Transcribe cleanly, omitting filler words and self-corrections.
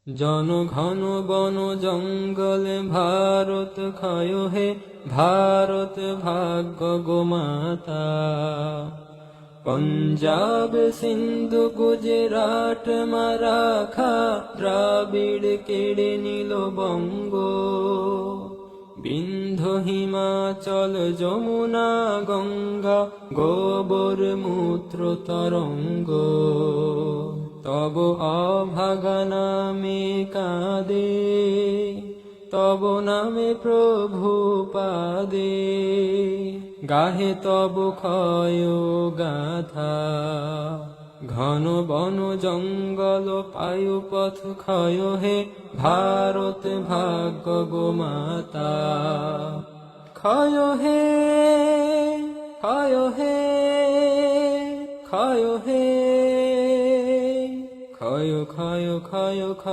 জনঘন বন জঙ্গলে ভারত ক্ষয় হে ভারত ভাগ্য গোমাতা। পঞ্জাব সিন্ধু গুজরাট মারাঠা দ্রাবিড় কেড়ে নিল বঙ্গ। বিন্ধ্য হিমাচল যমুনা গঙ্গা গোবর মূত্র তরঙ্গ। তব অভাগা নামে কাঁদে, তব নামে প্রভু পাদে, গাহে তব ক্ষয় গাথা। ঘন বন জঙ্গল পায়ু পথ ক্ষয় হে ভারত ভাগ্য গোমাতা। ক্ষয় হে ক্ষয় হে ক্ষয় হে ক্ষয় ক্ষয় ক্ষয় ক্ষয়।